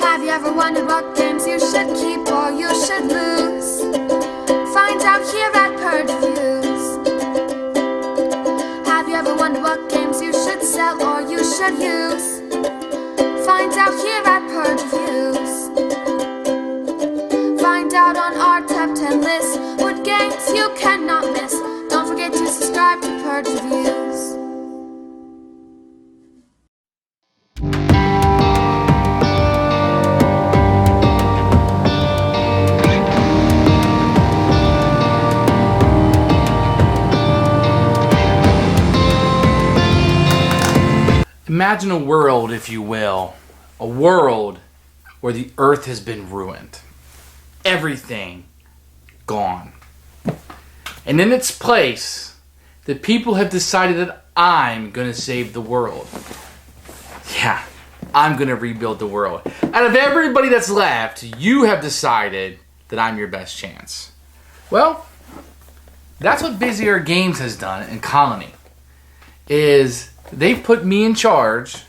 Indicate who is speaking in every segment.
Speaker 1: Have you ever wondered what games you should keep or you should lose? Find out here at Purge Reviews. Have you ever wondered what games you should sell or you should use? Find out here at Purge Reviews. Find out on our top 10 list what games you cannot miss. Don't forget to subscribe to Purge Reviews.
Speaker 2: Imagine a world, if you will, a world where the earth has been ruined. Everything gone. And in its place, the people have decided that I'm going to save the world. Yeah, I'm going to rebuild the world. Out of everybody that's left, you have decided that I'm your best chance. Well, that's what Bezer Games has done in Colony. They've put me in charge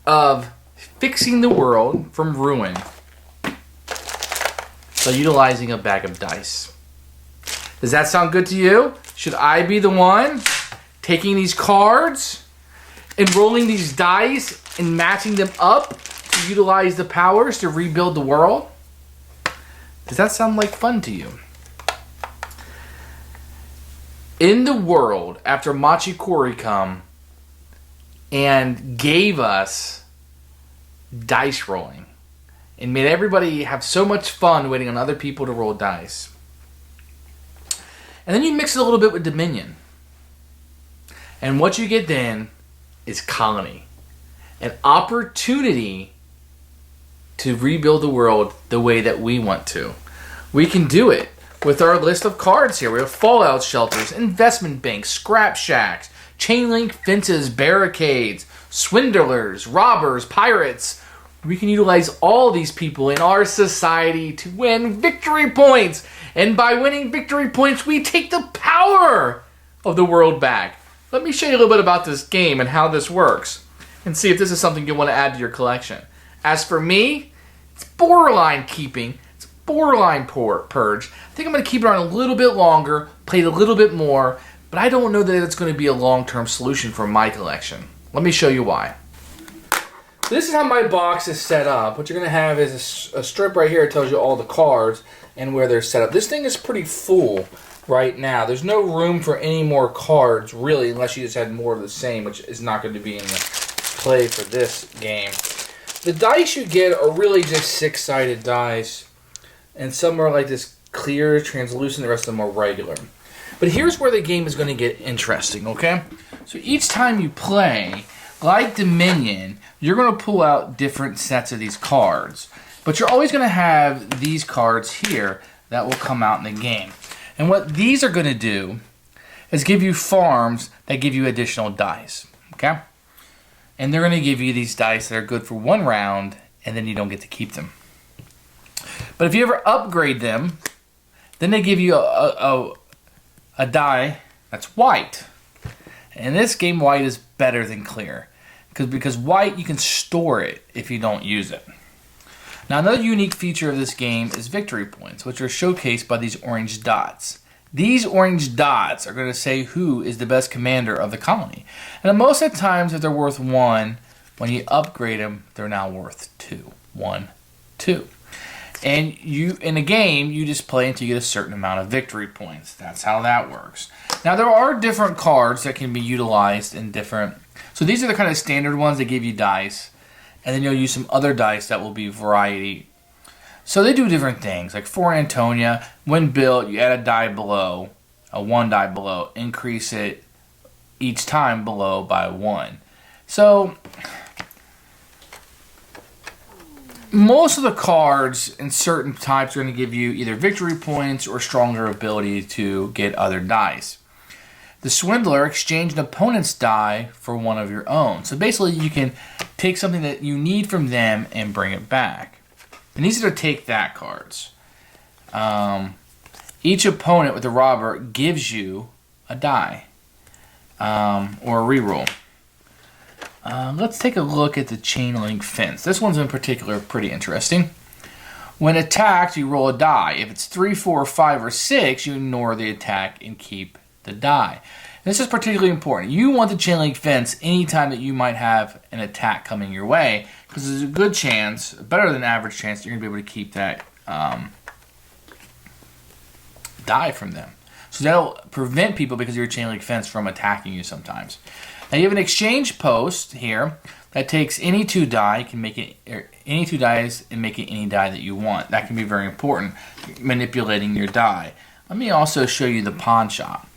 Speaker 2: of fixing the world from ruin by utilizing a bag of dice. Does that sound good to you? Should I be the one taking these cards and rolling these dice and matching them up to utilize the powers to rebuild the world? Does that sound like fun to you? In the world, after Machikori come and gave us dice rolling and made everybody have so much fun waiting on other people to roll dice. And then you mix it a little bit with Dominion. And what you get then is Colony. An opportunity to rebuild the world the way that we want to. We can do it with our list of cards here. We have fallout shelters, investment banks, scrap shacks, chain link fences, barricades, swindlers, robbers, pirates. We can utilize all these people in our society to win victory points. And by winning victory points, we take the power of the world back. Let me show you a little bit about this game and how this works, and see if this is something you want to add to your collection. As for me, it's borderline keeping. It's borderline purge. I think I'm going to keep it on a little bit longer, play it a little bit more, but I don't know that it's going to be a long-term solution for my collection. Let me show you why. This is how my box is set up. What you're going to have is a strip right here that tells you all the cards and where they're set up. This thing is pretty full right now. There's no room for any more cards, really, unless you just had more of the same, which is not going to be in the play for this game. The dice you get are really just six-sided dice, and some are like this clear, translucent, the rest of them are regular. But here's where the game is going to get interesting, okay? So each time you play, like Dominion, you're going to pull out different sets of these cards. But you're always going to have these cards here that will come out in the game. And what these are going to do is give you farms that give you additional dice, okay? And they're going to give you these dice that are good for one round, and then you don't get to keep them. But if you ever upgrade them, then they give you a die that's white. In this game, white is better than clear. Because white, you can store it if you don't use it. Now, another unique feature of this game is victory points, which are showcased by these orange dots. These orange dots are going to say who is the best commander of the colony. And most of the times, if they're worth 1, when you upgrade them, they're now worth 2. 1, 2. And in a game, you just play until you get a certain amount of victory points. That's how that works. Now, there are different cards that can be utilized in different... So these are the kind of standard ones that give you dice. And then you'll use some other dice that will be variety. So they do different things. Like for Antonia, when built, you add a die below, a 1 die below. Increase it each time below by 1. So most of the cards in certain types are going to give you either victory points or stronger ability to get other dice. The Swindler exchanged an opponent's die for one of your own. So basically you can take something that you need from them and bring it back. And these are the take that cards. Each opponent with the robber gives you a die or a reroll. let's take a look at the chain link fence. This one's in particular pretty interesting. When attacked, you roll a die. If it's 3, 4, 5, or 6, you ignore the attack and keep the die. This is particularly important. You want the chain link fence anytime that you might have an attack coming your way, because there's a good chance, better than average chance, that you're going to be able to keep that die from them. So that'll prevent people, because of your chain link fence, from attacking you sometimes. Now you have an exchange post here that takes any 2 die, can make it any 2 dice and make it any die that you want. That can be very important, manipulating your die. Let me also show you the pawn shop.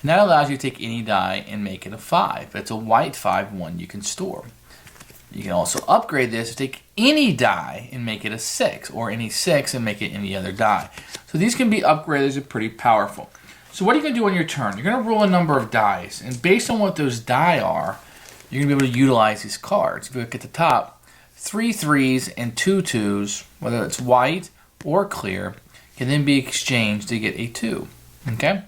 Speaker 2: And that allows you to take any die and make it a 5. It's a white 5, one you can store. You can also upgrade this to take any die and make it a 6, or any 6 and make it any other die. So these can be upgraded. They're pretty powerful. So what are you going to do on your turn? You're going to roll a number of dice, and based on what those die are, you're going to be able to utilize these cards. If you look at the top, 3 3s and 2 2s, whether it's white or clear, can then be exchanged to get a 2. Okay?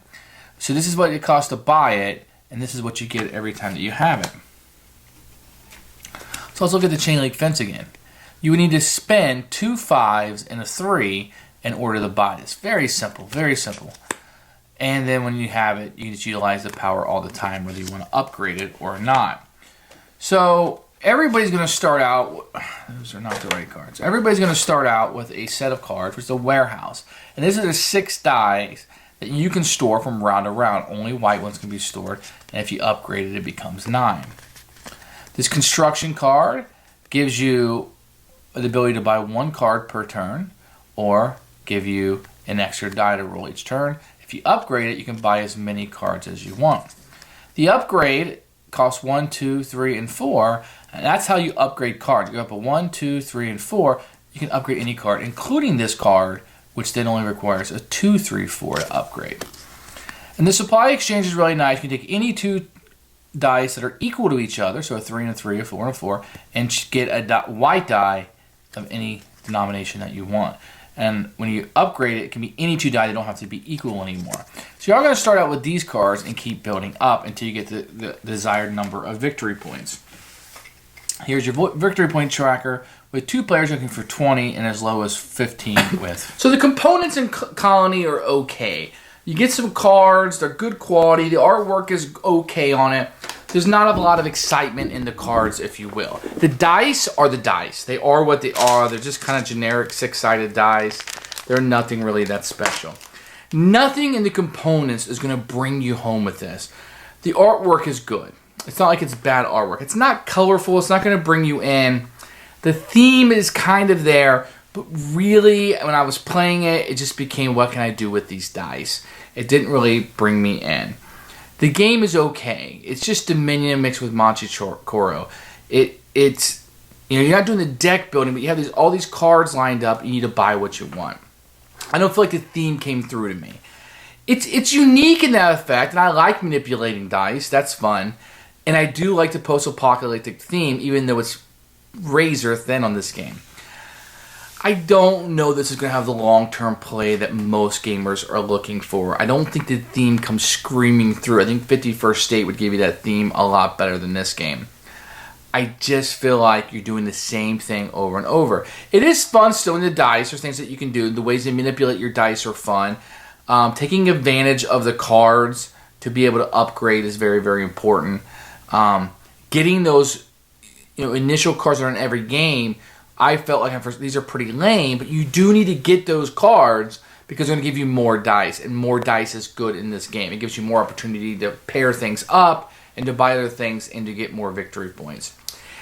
Speaker 2: So this is what it costs to buy it, and this is what you get every time that you have it. So let's look at the chain link fence again. You would need to spend 2 5s and a 3 in order to buy this. Very simple, very simple. And then when you have it, you can just utilize the power all the time, whether you want to upgrade it or not. So everybody's going to start out, those are not the right cards. Everybody's going to start out with a set of cards, which is a warehouse. And these are the 6 dice that you can store from round to round. Only white ones can be stored, and if you upgrade it, it becomes 9. This construction card gives you the ability to buy 1 card per turn, or give you an extra die to roll each turn. If you upgrade it, you can buy as many cards as you want. The upgrade costs 1, 2, 3, and 4, and that's how you upgrade cards. You go up a 1, 2, 3, and 4. You can upgrade any card, including this card, which then only requires a 2, 3, 4 to upgrade. And the supply exchange is really nice. You can take any 2 dice that are equal to each other, so a 3 and a 3, a 4 and a 4, and get a white die of any denomination that you want. And when you upgrade it, it can be any 2 die. They don't have to be equal anymore. So you're going to start out with these cards and keep building up until you get the desired number of victory points. Here's your victory point tracker with 2 players looking for 20 and as low as 15 with. So the components in Colony are okay. You get some cards. They're good quality. The artwork is okay on it. There's not a lot of excitement in the cards, if you will. The dice are the dice. They are what they are. They're just kind of generic 6-sided dice. They're nothing really that special. Nothing in the components is going to bring you home with this. The artwork is good. It's not like it's bad artwork. It's not colorful. It's not going to bring you in. The theme is kind of there, but really, when I was playing it, it just became, what can I do with these dice? It didn't really bring me in. The game is okay. It's just Dominion mixed with Manchikoro. It's you're not doing the deck building, but you have all these cards lined up. You need to buy what you want. I don't feel like the theme came through to me. It's unique in that effect, and I like manipulating dice. That's fun, and I do like the post-apocalyptic theme, even though it's razor thin on this game. I don't know this is going to have the long-term play that most gamers are looking for. I don't think the theme comes screaming through. I think 51st State would give you that theme a lot better than this game. I just feel like you're doing the same thing over and over. It is fun still in the dice. There's things that you can do. The ways to manipulate your dice are fun. Taking advantage of the cards to be able to upgrade is very, very important. Getting those initial cards that are in every game, I felt like these are pretty lame, but you do need to get those cards because they're going to give you more dice, and more dice is good in this game. It gives you more opportunity to pair things up and to buy other things and to get more victory points.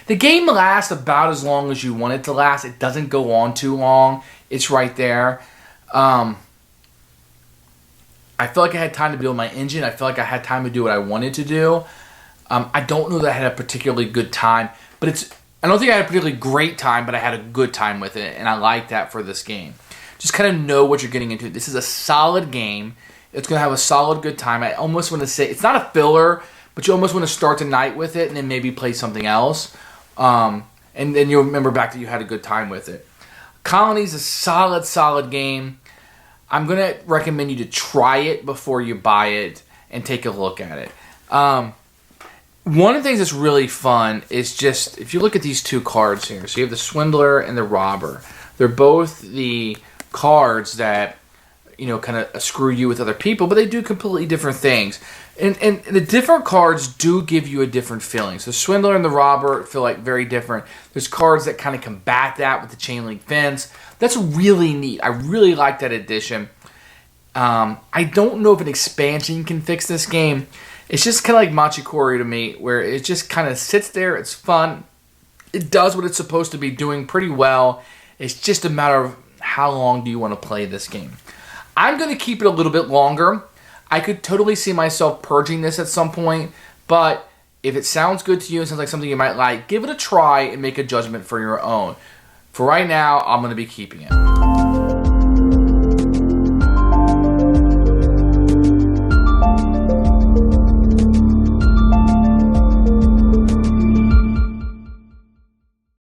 Speaker 2: The game lasts about as long as you want it to last. It doesn't go on too long. It's right there. I feel like I had time to build my engine. I feel like I had time to do what I wanted to do. I don't know that I had a particularly good time, but I don't think I had a particularly great time, but I had a good time with it, and I like that for this game. Just kind of know what you're getting into. This is a solid game. It's going to have a solid good time. I almost want to say, it's not a filler, but you almost want to start the night with it and then maybe play something else. And then you'll remember back that you had a good time with it. Colony's a solid game. I'm going to recommend you to try it before you buy it and take a look at it. One of the things that's really fun is just, if you look at these two cards here, so you have the Swindler and the Robber. They're both the cards that, kind of screw you with other people, but they do completely different things. And the different cards do give you a different feeling. So the Swindler and the Robber feel like very different. There's cards that kind of combat that with the chain link fence. That's really neat. I really like that addition. I don't know if an expansion can fix this game. It's just kind of like Machikori to me, where it just kind of sits there. It's fun. It does what it's supposed to be doing pretty well. It's just a matter of how long do you want to play this game. I'm going to keep it a little bit longer. I could totally see myself purging this at some point, but if it sounds good to you and sounds like something you might like, give it a try and make a judgment for your own. For right now, I'm going to be keeping it.